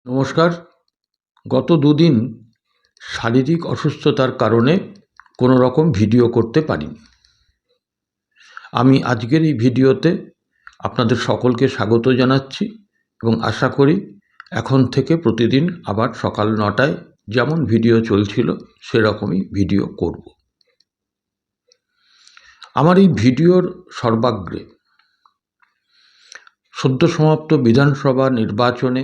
নমস্কার। গত দুদিন শারীরিক অসুস্থতার কারণে কোনো রকম ভিডিও করতে পারিনি। আমি আজকের এই ভিডিওতে আপনাদের সকলকে স্বাগত জানাচ্ছি এবং আশা করি এখন থেকে প্রতিদিন আবার সকাল 9টায় যেমন ভিডিও চলছিল সেরকমই ভিডিও করব। আমার এই ভিডিওর সর্বাগ্রে সদ্য সমাপ্ত বিধানসভা নির্বাচনে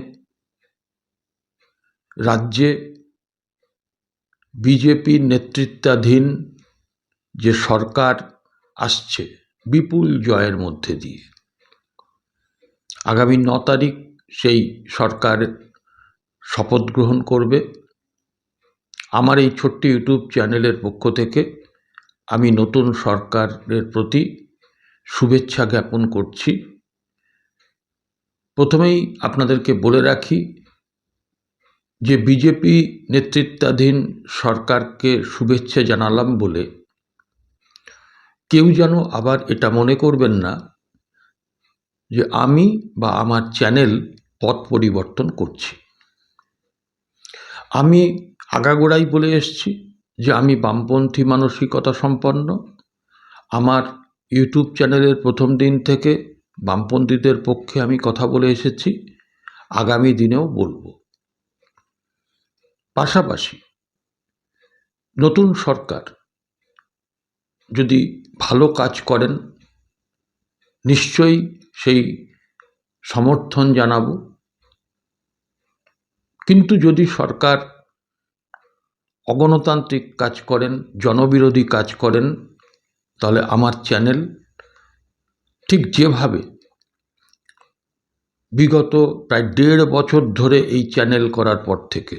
রাজ্যে বিজেপির নেতৃত্বাধীন যে সরকার আসছে বিপুল জয়ের মধ্যে দিয়ে, আগামী 9 তারিখ সেই সরকার শপথ গ্রহণ করবে। আমার এই ছোট্ট ইউটিউব চ্যানেলের পক্ষ থেকে আমি নতুন সরকারের প্রতি শুভেচ্ছা জ্ঞাপন করছি। প্রথমেই আপনাদেরকে বলে রাখি যে বিজেপি নেতৃত্বাধীন সরকারকে শুভেচ্ছা জানালাম বলে কেউ যেন আবার এটা মনে করবেন না যে আমি বা আমার চ্যানেল পথ পরিবর্তন করছি। আমি আগাগোড়াই বলে এসেছি যে আমি বামপন্থী মানসিকতা সম্পন্ন। আমার ইউটিউব চ্যানেলের প্রথম দিন থেকে বামপন্থীদের পক্ষে আমি কথা বলে এসেছি, আগামী দিনেও বলবো। পাশাপাশি নতুন সরকার যদি ভালো কাজ করেন নিশ্চয়ই সেই সমর্থন জানাবো, কিন্তু যদি সরকার অগণতান্ত্রিক কাজ করেন, জনবিরোধী কাজ করেন, তাহলে আমার চ্যানেল ঠিক যেভাবে বিগত প্রায় 1.5 বছর ধরে এই চ্যানেল করার পর থেকে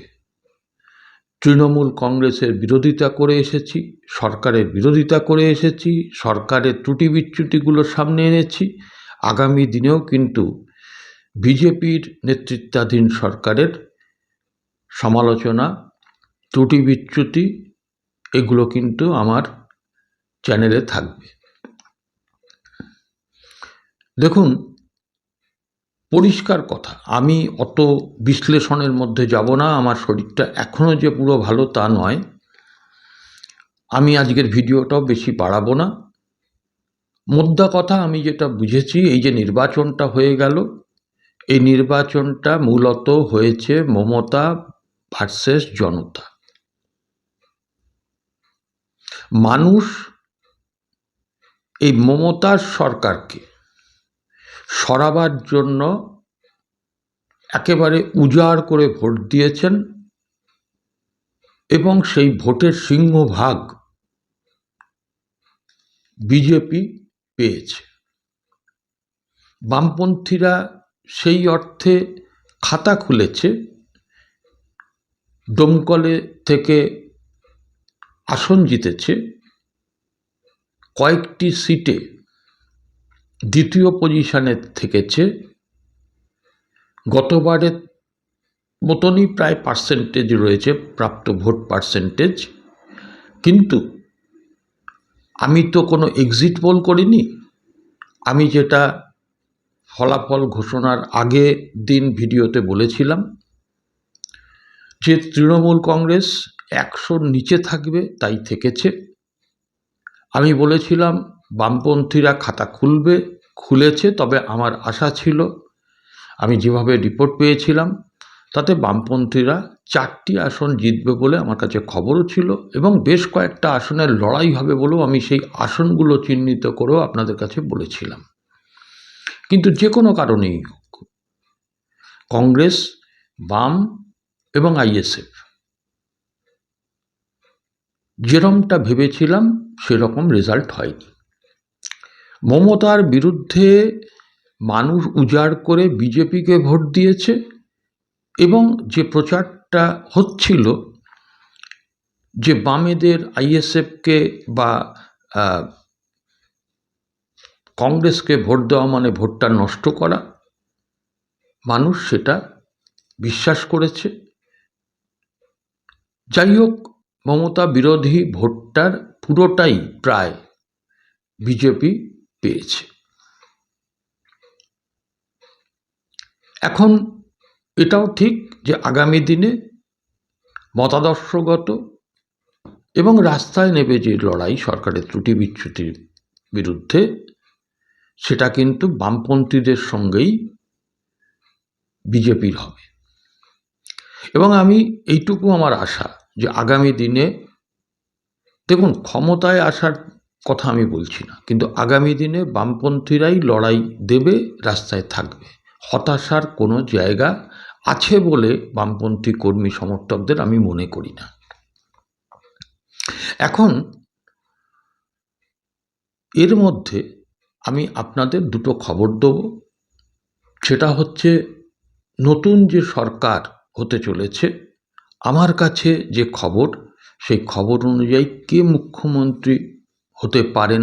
তৃণমূল কংগ্রেসের বিরোধিতা করে এসেছি, সরকারের বিরোধিতা করে এসেছি, সরকারের ত্রুটি বিচ্যুতিগুলো সামনে এনেছি, আগামী দিনেও কিন্তু বিজেপির নেতৃত্বাধীন সরকারের সমালোচনা, ত্রুটি বিচ্যুতি এগুলো কিন্তু আমার চ্যানেলে থাকবে। দেখুন, পরিষ্কার কথা, আমি অত বিশ্লেষণের মধ্যে যাব না। আমার শরীরটা এখনও যে পুরো ভালো তা নয়। আমি আজকের ভিডিওটাও বেশি বাড়াবো না। মোদ্দা কথা, আমি যেটা বুঝেছি, এই যে নির্বাচনটা হয়ে গেল, এই নির্বাচনটা মূলত হয়েছে মমতা ভার্সেস জনতা। মানুষ এই মমতার সরকারকে সরাবার জন্য একেবারে উজাড় করে ভোট দিয়েছেন এবং সেই ভোটের সিংহভাগ বিজেপি পেয়েছে। বামপন্থীরা সেই অর্থে খাতা খুলেছে, দমকলে থেকে আসন জিতেছে, কয়েকটি সিটে দ্বিতীয় পজিশনে থেকেছে, গতবারের মতনই প্রায় পার্সেন্টেজ রয়েছে, প্রাপ্ত ভোট পার্সেন্টেজ। কিন্তু আমি তো কোনো এক্সিট পোল করিনি। আমি যেটা ফলাফল ঘোষণার আগে দিন ভিডিওতে বলেছিলাম যে তৃণমূল কংগ্রেস 100-র নিচে থাকবে, তাই থেকেছে। আমি বলেছিলাম বামপন্থীরা খাতা খুলেছে, তবে আমার আশা ছিল, আমি যেভাবে রিপোর্ট পেয়েছিলাম তাতে বামপন্থীরা 4টি আসন জিতবে বলে আমার কাছে খবরও ছিল এবং বেশ কয়েকটা আসনের লড়াই হবে বলেও আমি সেই আসনগুলো চিহ্নিত করেও আপনাদের কাছে বলেছিলাম। কিন্তু যে কোনো কারণেই হোক, কংগ্রেস, বাম এবং আইএসএফ যেরকমটা ভেবেছিলাম সেরকম রেজাল্ট হয়নি। মমতার বিরুদ্ধে মানুষ উজাড় করে বিজেপিকে ভোট দিয়েছে এবং যে প্রচারটা হচ্ছিল যে বামেদের আইএসএফকে বা কংগ্রেসকে ভোট দেওয়া মানে ভোটটা নষ্ট করা, মানুষ সেটা বিশ্বাস করেছে। যাই হোক, মমতা বিরোধী ভোটটার পুরোটাই প্রায় বিজেপি পেয়েছে। এখন এটাও ঠিক যে আগামী দিনে মতাদর্শগত এবং রাস্তায় নেমে যে লড়াই সরকারের ত্রুটি বিচ্যুতির বিরুদ্ধে, সেটা কিন্তু বামপন্থীদের সঙ্গেই বিজেপির হবে। এবং আমি এইটুকু আমার আশা যে আগামী দিনে, দেখুন ক্ষমতায় আসার কথা আমি বলছি না, কিন্তু আগামী দিনে বামপন্থীরাই লড়াই দেবে, রাস্তায় থাকবে। হতাশার কোনো জায়গা আছে বলে বামপন্থী কর্মী সমর্থকদের আমি মনে করি না। এখন এর মধ্যে আমি আপনাদের দুটো খবর দেব। সেটা হচ্ছে, নতুন যে সরকার হতে চলেছে, আমার কাছে যে খবর, সেই খবর অনুযায়ী কে মুখ্যমন্ত্রী হতে পারেন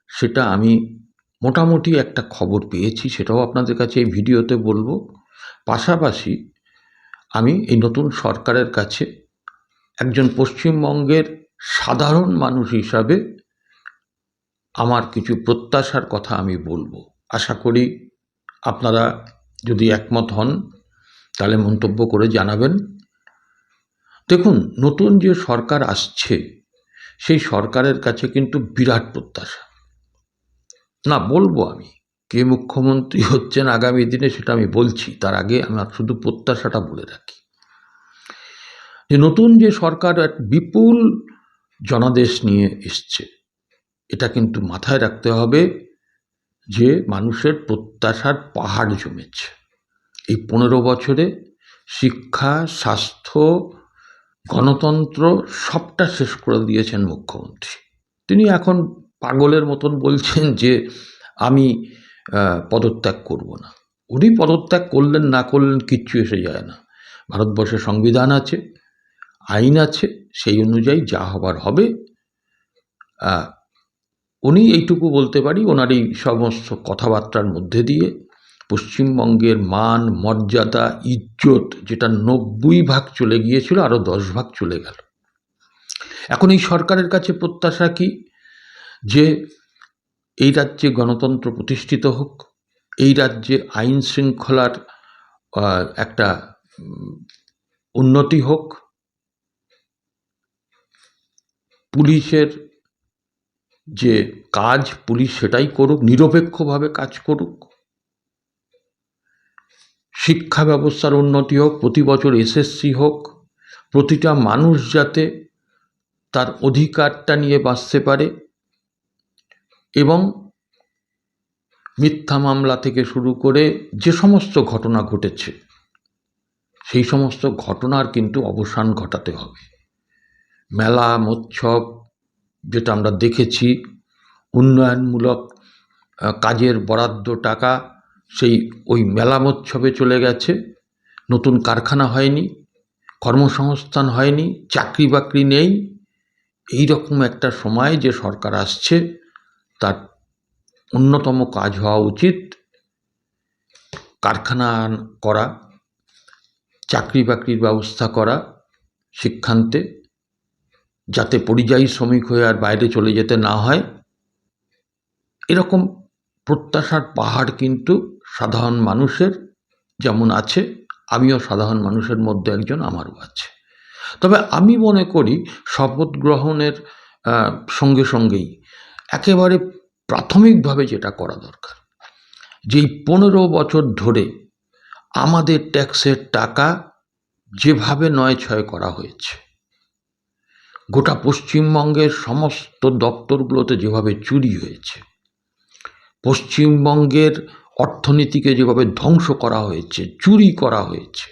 সেটা আমি মোটামুটি একটা খবর পেয়েছি, সেটাও আপনাদের কাছে এই ভিডিওতে বলবো। পাশাপাশি আমি এই নতুন সরকারের কাছে একজন পশ্চিমবঙ্গের সাধারণ মানুষ হিসাবে আমার কিছু প্রত্যাশার কথা আমি বলবো। আশা করি আপনারা যদি একমত হন তাহলে মন্তব্য করে জানাবেন। দেখুন, নতুন যে সরকার আসছে সেই সরকারের কাছে কিন্তু বিরাট প্রত্যাশা। না, বলবো আমি কে মুখ্যমন্ত্রী হচ্ছেন আগামী দিনে সেটা আমি বলছি, তার আগে আমার শুধু প্রত্যাশাটা বলে রাখি। যে নতুন যে সরকার এক বিপুল জনাদেশ নিয়ে এসছে, এটা কিন্তু মাথায় রাখতে হবে যে মানুষের প্রত্যাশার পাহাড় জমেছে। এই 15 বছরে শিক্ষা, স্বাস্থ্য, গণতন্ত্র সবটা শেষ করে দিয়েছেন মুখ্যমন্ত্রী। তিনি এখন পাগলের মতন বলছেন যে আমি পদত্যাগ করব না। উনি পদত্যাগ করলেন না করলেন কিচ্ছু এসে যায় না। ভারতবর্ষে সংবিধান আছে, আইন আছে, সেই অনুযায়ী যা হবার হবে। উনি এইটুকু বলতে পারি, ওনার এই সমস্ত কথাবার্তার মধ্যে দিয়ে পশ্চিমবঙ্গের মান, মর্যাদা, ইজ্জত যেটা 90% চলে গিয়েছিল, আরও 10% চলে গেল। এখন এই সরকারের কাছে প্রত্যাশা কি? যে এই রাজ্যে গণতন্ত্র প্রতিষ্ঠিত হোক, এই রাজ্যে আইন শৃঙ্খলার একটা উন্নতি হোক, পুলিশের যে কাজ পুলিশ সেটাই করুক, নিরপেক্ষভাবে কাজ করুক, শিক্ষা ব্যবস্থার উন্নতি হোক, প্রতি বছর এসএসসি হোক, প্রতিটা মানুষ যাতে তার অধিকারটা নিয়ে বাঁচতে পারে, এবং মিথ্যা মামলা থেকে শুরু করে যে সমস্ত ঘটনা ঘটেছে সেই সমস্ত ঘটনার কিন্তু অবসান ঘটাতে হবে। মেলা মহোৎসব যেটা আমরা দেখেছি, উন্নয়নমূলক কাজের বরাদ্দ টাকা সেই ওই মেলা মহোৎসবে চলে গেছে, নতুন কারখানা হয়নি, কর্মসংস্থান হয়নি, চাকরি বাকরি নেই। এই রকম একটা সময় যে সরকার আসছে, তার অন্যতম কাজ হওয়া উচিত কারখানা করা, চাকরি বাকরির ব্যবস্থা করা, শিক্ষান্তে, যাতে পরিযায়ী শ্রমিক হয়ে আর বাইরে চলে যেতে না হয়। এরকম প্রত্যাশার পাহাড় কিন্তু সাধারণ মানুষের যেমন আছে, আমিও সাধারণ মানুষের মধ্যে একজন, আমারও আছে। তবে আমি মনে করি শপথ গ্রহণের সঙ্গে সঙ্গেই একেবারে প্রাথমিকভাবে যেটা করা দরকার, যেই 15 বছর ধরে আমাদের ট্যাক্সের টাকা যেভাবে নয়ছয় করা হয়েছে, গোটা পশ্চিমবঙ্গের সমস্ত দপ্তরগুলোতে যেভাবে চুরি হয়েছে, পশ্চিমবঙ্গের অর্থনীতিকে যেভাবে ধ্বংস করা হয়েছে, চুরি করা হয়েছে,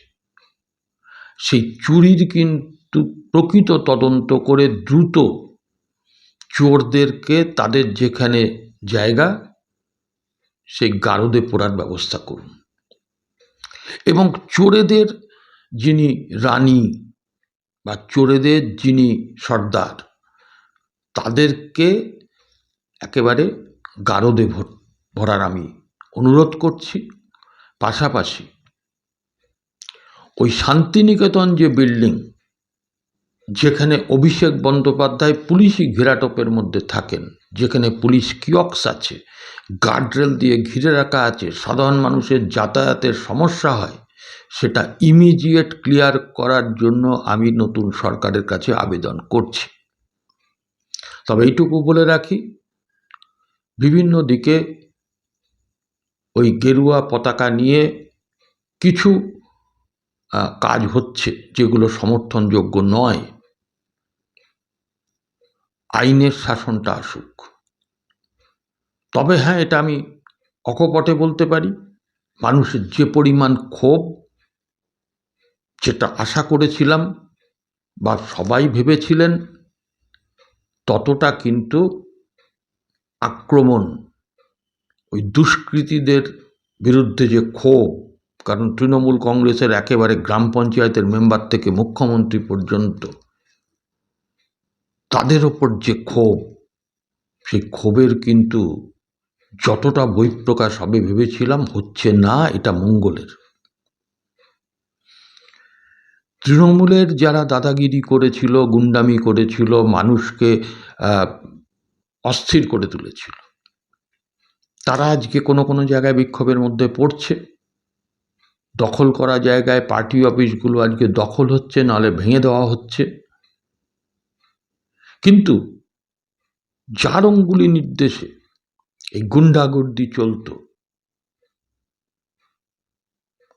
সেই চুরির কিন্তু প্রকৃত তদন্ত করে দ্রুত চোরদেরকে তাদের যেখানে জায়গা সেই গারদে পোড়ার ব্যবস্থা করুন। এবং চোরেদের যিনি রানী বা চোরেদের যিনি সর্দার, তাদেরকে একেবারে গারদে ভরার আমি অনুরোধ করছি। পাশাপাশি ওই শান্তিনিকেতন যে বিল্ডিং, যেখানে অভিষেক বন্দ্যোপাধ্যায় পুলিশি ঘেরাটোপের মধ্যে থাকেন, যেখানে পুলিশ কিয়ক্স আছে, গার্ডরেল দিয়ে ঘিরে রাখা আছে, সাধারণ মানুষের যাতায়াতের সমস্যা হয়, সেটা ইমিডিয়েট ক্লিয়ার করার জন্য আমি নতুন সরকারের কাছে আবেদন করছি। তবে এইটুকু বলে রাখি, বিভিন্ন দিকে ওই গেরুয়া পতাকা নিয়ে কিছু কাজ হচ্ছে যেগুলো সমর্থনযোগ্য নয়। আইনের শাসনটা আসুক। তবে হ্যাঁ, এটা আমি অকপটে বলতে পারি, মানুষের যে পরিমাণ ক্ষোভ, যেটা আশা করেছিলাম বা সবাই ভেবেছিলেন, ততটা কিন্তু আক্রমণ, ওই দুষ্কৃতীদের বিরুদ্ধে যে ক্ষোভ, কারণ তৃণমূল কংগ্রেসের একেবারে গ্রাম পঞ্চায়েতের মেম্বার থেকে মুখ্যমন্ত্রী পর্যন্ত তাদের ওপর যে ক্ষোভ, সেই ক্ষোভের কিন্তু যতটা বহিঃপ্রকাশ হবে ভেবেছিলাম হচ্ছে না। এটা মঙ্গলের। তৃণমূলের যারা দাদাগিরি করেছিল, গুন্ডামি করেছিল, মানুষকে অস্থির করে তুলেছিল, তারা আজকে কোনো কোনো জায়গায় বিক্ষোভের মধ্যে পড়ছে। দখল করা জায়গায় পার্টি অফিসগুলো আজকে দখল হচ্ছে, নাহলে ভেঙে দেওয়া হচ্ছে। কিন্তু যার অঙ্গুলি নির্দেশে এই গুন্ডাগর্দি চলত,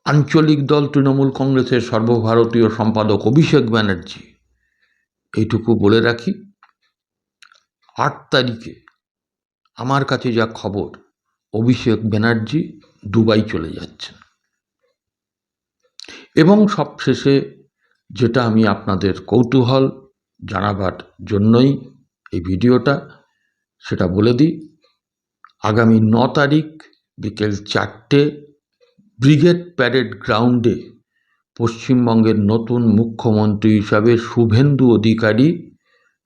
আঞ্চলিক দল তৃণমূল কংগ্রেসের সর্বভারতীয় সম্পাদক অভিষেক ব্যানার্জি, এইটুকু বলে রাখি, 8 তারিখে আমার কাছে যা খবর, অভিষেক ব্যানার্জি দুবাই চলে যাচ্ছেন। এবং সবশেষে যেটা আমি আপনাদের কৌতূহল জানাবার জন্যই এই ভিডিওটা, সেটা বলে দিই, আগামী 9 তারিখ বিকেল 4টে ব্রিগেড প্যারেড গ্রাউন্ডে পশ্চিমবঙ্গের নতুন মুখ্যমন্ত্রী হিসাবে শুভেন্দু অধিকারী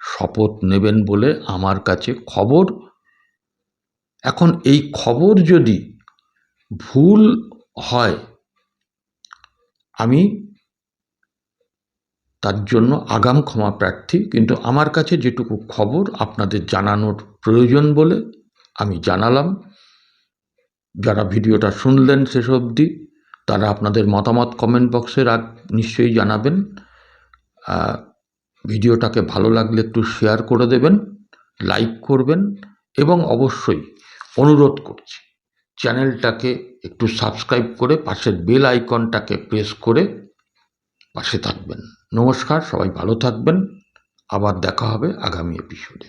শপথ নেবেন বলে আমার কাছে খবর। এখন এই খবর যদি ভুল হয়, আমি তার জন্য আগাম ক্ষমা প্রার্থী, কিন্তু আমার কাছে যেটুকু খবর আপনাদের জানানোর প্রয়োজন বলে আমি জানালাম। যারা ভিডিওটা শুনলেন শেষ অবধি, তারা আপনাদের মতামত কমেন্ট বক্সে নিশ্চয়ই জানাবেন। ভিডিওটাকে ভালো লাগলে একটু শেয়ার করে দেবেন, লাইক করবেন, এবং অবশ্যই অনুরোধ করছি চ্যানেলটাকে একটু সাবস্ক্রাইব করে পাশের বেল আইকনটাকে প্রেস করে পাশে থাকবেন। নমস্কার, সবাই ভালো থাকবেন। আবার দেখা হবে আগামী এপিসোডে।